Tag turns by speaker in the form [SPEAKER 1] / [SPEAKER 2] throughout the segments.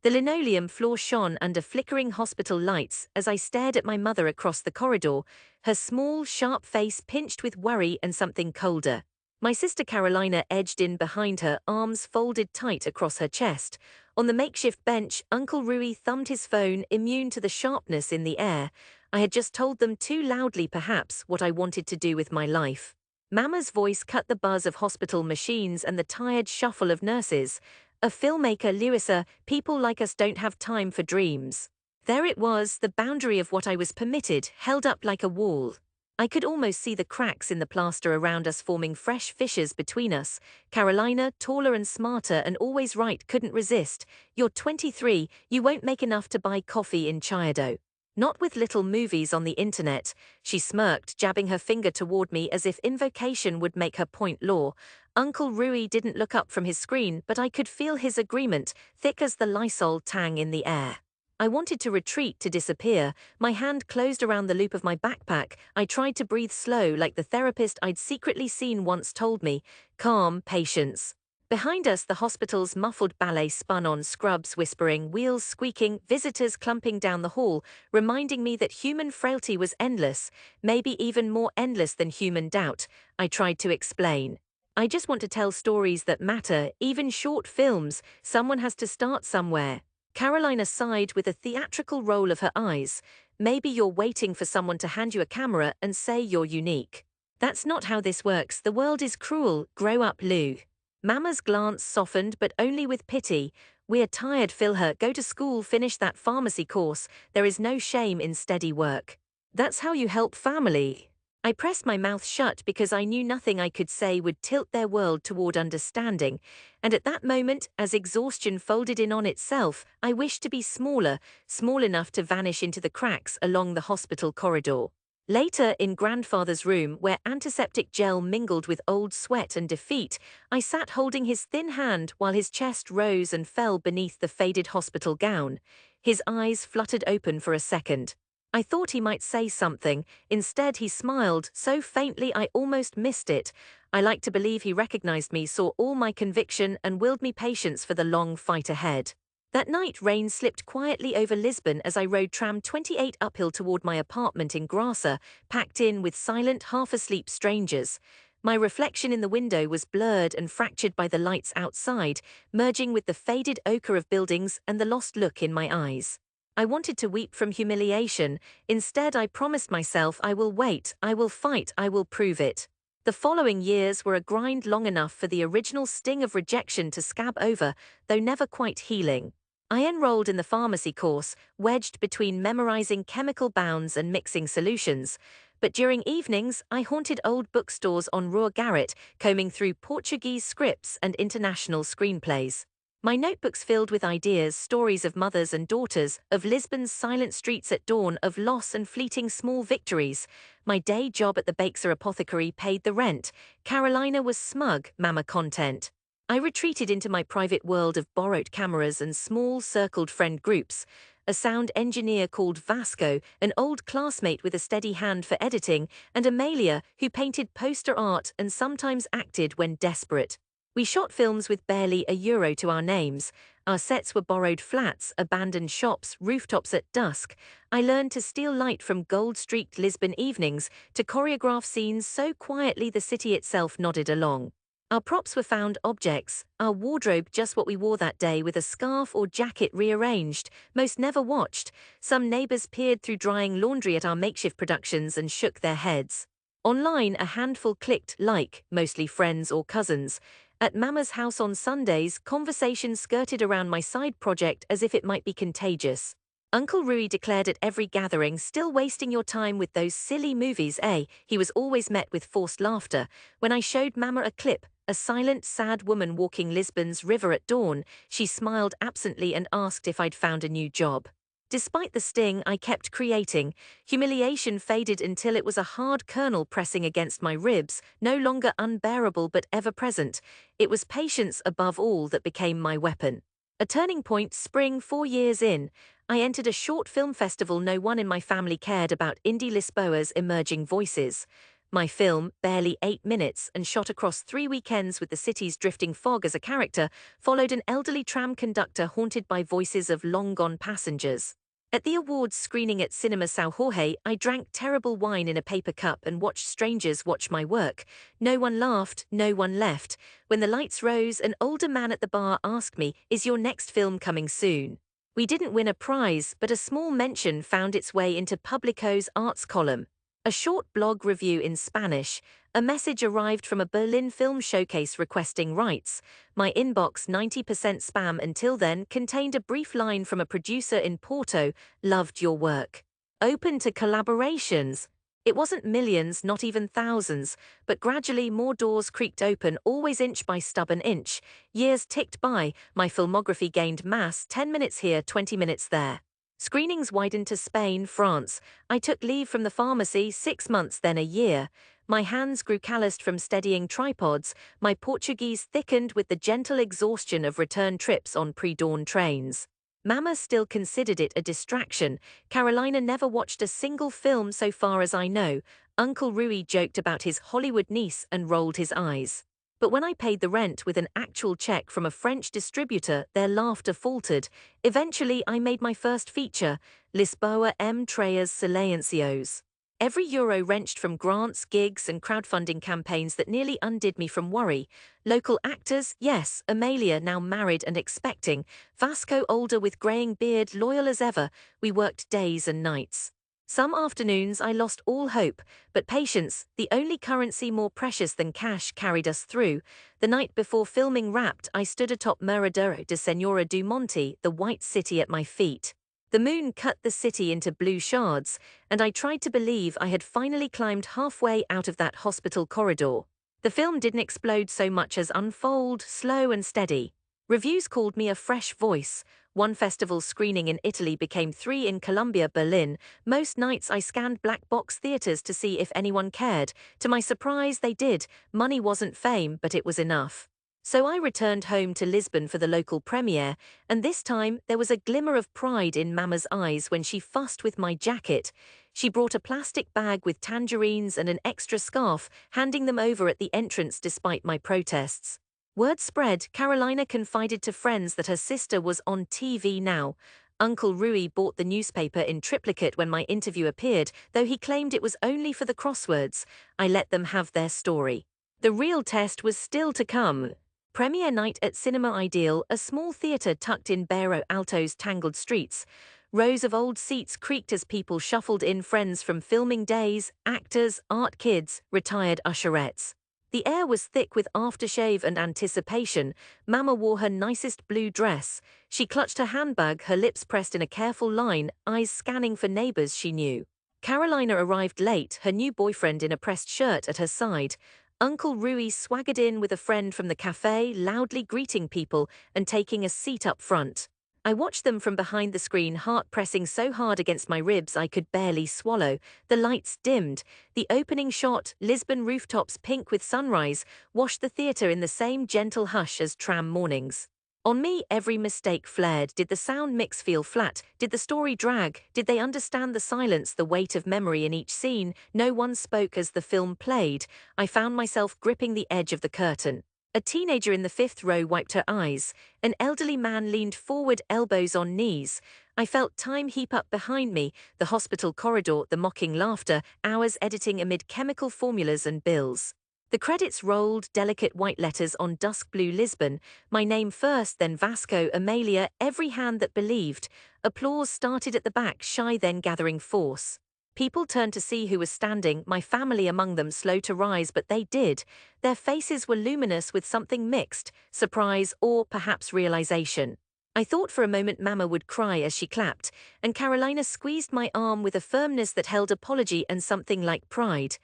[SPEAKER 1] The linoleum floor shone under flickering hospital lights as I stared at my mother across the corridor, her small, sharp face pinched with worry and something colder. My sister Carolina edged in behind her, arms folded tight across her chest. On the makeshift bench, Uncle Rui thumbed his phone, immune to the sharpness in the air. I had just told them too loudly, perhaps, what I wanted to do with my life. Mama's voice cut the buzz of hospital machines and the tired shuffle of nurses. A filmmaker, Lewisa, people like us don't have time for dreams. There it was, the boundary of what I was permitted, held up like a wall. I could almost see the cracks in the plaster around us forming fresh fissures between us. Carolina, taller and smarter and always right, couldn't resist. You're 23, you won't make enough to buy coffee in Chiado. Not with little movies on the internet. She smirked, jabbing her finger toward me as if invocation would make her point law. Uncle Rui didn't look up from his screen, but I could feel his agreement, thick as the Lysol tang in the air. I wanted to retreat, to disappear. My hand closed around the loop of my backpack. I tried to breathe slow, like the therapist I'd secretly seen once told me. Calm, patience. Behind us, the hospital's muffled ballet spun on, scrubs whispering, wheels squeaking, visitors clumping down the hall, reminding me that human frailty was endless, maybe even more endless than human doubt. I tried to explain. I just want to tell stories that matter, even short films. Someone has to start somewhere. Carolina sighed with a theatrical roll of her eyes. Maybe you're waiting for someone to hand you a camera and say you're unique. That's not how this works. The world is cruel. Grow up, Lou. Mama's glance softened, but only with pity. We're tired, Phil. Go to school, finish that pharmacy course. There is no shame in steady work. That's how you help family. I pressed my mouth shut because I knew nothing I could say would tilt their world toward understanding, and at that moment, as exhaustion folded in on itself, I wished to be smaller, small enough to vanish into the cracks along the hospital corridor. Later, in grandfather's room, where antiseptic gel mingled with old sweat and defeat, I sat holding his thin hand while his chest rose and fell beneath the faded hospital gown. His eyes fluttered open for a second. I thought he might say something. Instead, he smiled, so faintly I almost missed it. I like to believe he recognized me, saw all my conviction, and willed me patience for the long fight ahead. That night, rain slipped quietly over Lisbon as I rode tram 28 uphill toward my apartment in Grassa, packed in with silent, half-asleep strangers. My reflection in the window was blurred and fractured by the lights outside, merging with the faded ochre of buildings and the lost look in my eyes. I wanted to weep from humiliation. Instead, I promised myself, I will wait, I will fight, I will prove it. The following years were a grind long enough for the original sting of rejection to scab over, though never quite healing. I enrolled in the pharmacy course, wedged between memorizing chemical bounds and mixing solutions. But during evenings, I haunted old bookstores on Rua Garrett, combing through Portuguese scripts and international screenplays. My notebooks filled with ideas, stories of mothers and daughters, of Lisbon's silent streets at dawn, of loss and fleeting small victories. My day job at the Bakeser Apothecary paid the rent. Carolina was smug, mama content. I retreated into my private world of borrowed cameras and small circled friend groups. A sound engineer called Vasco, an old classmate with a steady hand for editing, and Amelia, who painted poster art and sometimes acted when desperate. We shot films with barely €1 to our names. Our sets were borrowed flats, abandoned shops, rooftops at dusk. I learned to steal light from gold-streaked Lisbon evenings, to choreograph scenes so quietly the city itself nodded along. Our props were found objects, our wardrobe just what we wore that day, with a scarf or jacket rearranged, most never watched. Some neighbors peered through drying laundry at our makeshift productions and shook their heads. Online, a handful clicked like, mostly friends or cousins. At Mama's house on Sundays, conversations skirted around my side project as if it might be contagious. Uncle Rui declared at every gathering, "Still wasting your time with those silly movies, eh?" He was always met with forced laughter. When I showed Mama a clip, a silent, sad woman walking Lisbon's river at dawn, she smiled absently and asked if I'd found a new job. Despite the sting, I kept creating. Humiliation faded until it was a hard kernel pressing against my ribs, no longer unbearable but ever present. It was patience above all that became my weapon. A turning point, spring 4 years in. I entered a short film festival no one in my family cared about, Indie Lisboa's emerging voices. My film, barely 8 minutes and shot across 3 weekends with the city's drifting fog as a character, followed an elderly tram conductor haunted by voices of long-gone passengers. At the awards screening at Cinema São Jorge, I drank terrible wine in a paper cup and watched strangers watch my work. No one laughed, no one left. When the lights rose, an older man at the bar asked me, "Is your next film coming soon?" We didn't win a prize, but a small mention found its way into Publico's arts column. A short blog review in Spanish, a message arrived from a Berlin film showcase requesting rights. My inbox, 90% spam until then, contained a brief line from a producer in Porto: "Loved your work. Open to collaborations." It wasn't millions, not even thousands, but gradually more doors creaked open, always inch by stubborn inch. Years ticked by, my filmography gained mass, 10 minutes here, 20 minutes there. Screenings widened to Spain, France. I took leave from the pharmacy, 6 months, then a year. My hands grew calloused from steadying tripods, my Portuguese thickened with the gentle exhaustion of return trips on pre-dawn trains. Mama still considered it a distraction. Carolina never watched a single film so far as I know. Uncle Rui joked about his Hollywood niece and rolled his eyes. But when I paid the rent with an actual check from a French distributor, their laughter faltered. Eventually, I made my first feature, Lisboa Três Silencios. Every euro wrenched from grants, gigs, and crowdfunding campaigns that nearly undid me from worry. Local actors, yes, Amelia, now married and expecting. Vasco, older with greying beard, loyal as ever. We worked days and nights. Some afternoons I lost all hope, but patience, the only currency more precious than cash, carried us through. The night before filming wrapped, I stood atop Miradoro de Senhora do Monte, the white city at my feet. The moon cut the city into blue shards, and I tried to believe I had finally climbed halfway out of that hospital corridor. The film didn't explode so much as unfold, slow and steady. Reviews called me a fresh voice. One festival screening in Italy became 3 in Colombia, Berlin. Most nights I scanned black box theaters to see if anyone cared. To my surprise, they did. Money wasn't fame, but it was enough. So I returned home to Lisbon for the local premiere, and this time there was a glimmer of pride in Mama's eyes when she fussed with my jacket. She brought a plastic bag with tangerines and an extra scarf, handing them over at the entrance despite my protests. Word spread, Carolina confided to friends that her sister was on TV now. Uncle Rui bought the newspaper in triplicate when my interview appeared, though he claimed it was only for the crosswords. I let them have their story. The real test was still to come. Premiere night at Cinema Ideal, a small theatre tucked in Bairro Alto's tangled streets. Rows of old seats creaked as people shuffled in, friends from filming days, actors, art kids, retired usherettes. The air was thick with aftershave and anticipation. Mama wore her nicest blue dress. She clutched her handbag, her lips pressed in a careful line, eyes scanning for neighbors she knew. Carolina arrived late, her new boyfriend in a pressed shirt at her side. Uncle Rui swaggered in with a friend from the cafe, loudly greeting people and taking a seat up front. I watched them from behind the screen, heart pressing so hard against my ribs I could barely swallow. The lights dimmed. The opening shot, Lisbon rooftops pink with sunrise, washed the theatre in the same gentle hush as tram mornings. On me, every mistake flared. Did the sound mix feel flat? Did the story drag? Did they understand the silence, the weight of memory in each scene? No one spoke as the film played. I found myself gripping the edge of the curtain. A teenager in the 5th row wiped her eyes. An elderly man leaned forward, elbows on knees. I felt time heap up behind me, the hospital corridor, the mocking laughter, hours editing amid chemical formulas and bills. The credits rolled, delicate white letters on dusk blue Lisbon, my name first, then Vasco, Amelia, every hand that believed. Applause started at the back, shy then gathering force. People turned to see who was standing, my family among them, slow to rise, but they did. Their faces were luminous with something mixed, surprise or perhaps realization. I thought for a moment Mama would cry as she clapped, and Carolina squeezed my arm with a firmness that held apology and something like pride.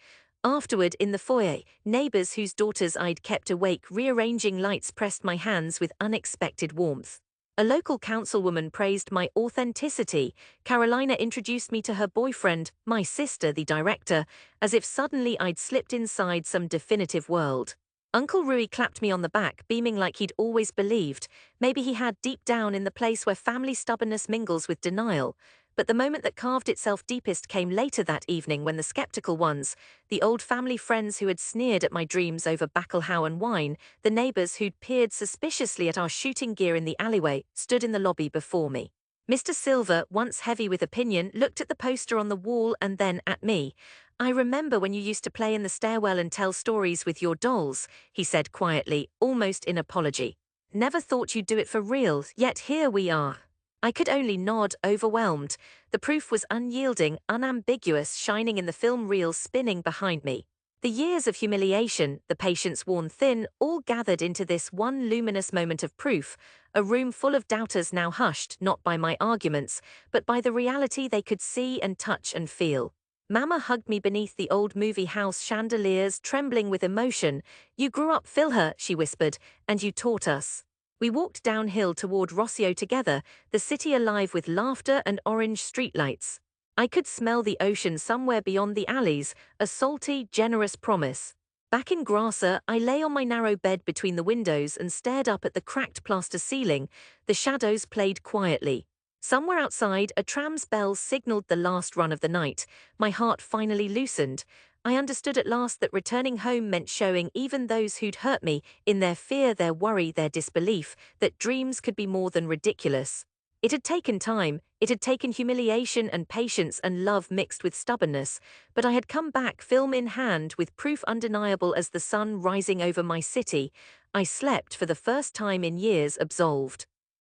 [SPEAKER 1] Afterward, in the foyer, neighbors whose daughters I'd kept awake rearranging lights pressed my hands with unexpected warmth. A local councilwoman praised my authenticity. Carolina introduced me to her boyfriend, my sister, the director, as if suddenly I'd slipped inside some definitive world. Uncle Rui clapped me on the back, beaming like he'd always believed. Maybe he had deep down in the place where family stubbornness mingles with denial. But the moment that carved itself deepest came later that evening when the skeptical ones, the old family friends who had sneered at my dreams over bacalhau and wine, the neighbours who'd peered suspiciously at our shooting gear in the alleyway, stood in the lobby before me. Mr. Silver, once heavy with opinion, looked at the poster on the wall and then at me. "I remember when you used to play in the stairwell and tell stories with your dolls," he said quietly, almost in apology. "Never thought you'd do it for real, yet here we are." I could only nod, overwhelmed. The proof was unyielding, unambiguous, shining in the film reel spinning behind me. The years of humiliation, the patience worn thin, all gathered into this one luminous moment of proof, a room full of doubters now hushed, not by my arguments, but by the reality they could see and touch and feel. Mama hugged me beneath the old movie house chandeliers, trembling with emotion. "You grew up, Philher," she whispered, "and you taught us." We walked downhill toward Rossio together, the city alive with laughter and orange streetlights. I could smell the ocean somewhere beyond the alleys, a salty, generous promise. Back in Grasser, I lay on my narrow bed between the windows and stared up at the cracked plaster ceiling. The shadows played quietly. Somewhere outside, a tram's bell signaled the last run of the night. My heart finally loosened. I understood at last that returning home meant showing even those who'd hurt me, in their fear, their worry, their disbelief, that dreams could be more than ridiculous. It had taken time, it had taken humiliation and patience and love mixed with stubbornness, but I had come back, film in hand, with proof undeniable as the sun rising over my city. I slept for the first time in years, absolved.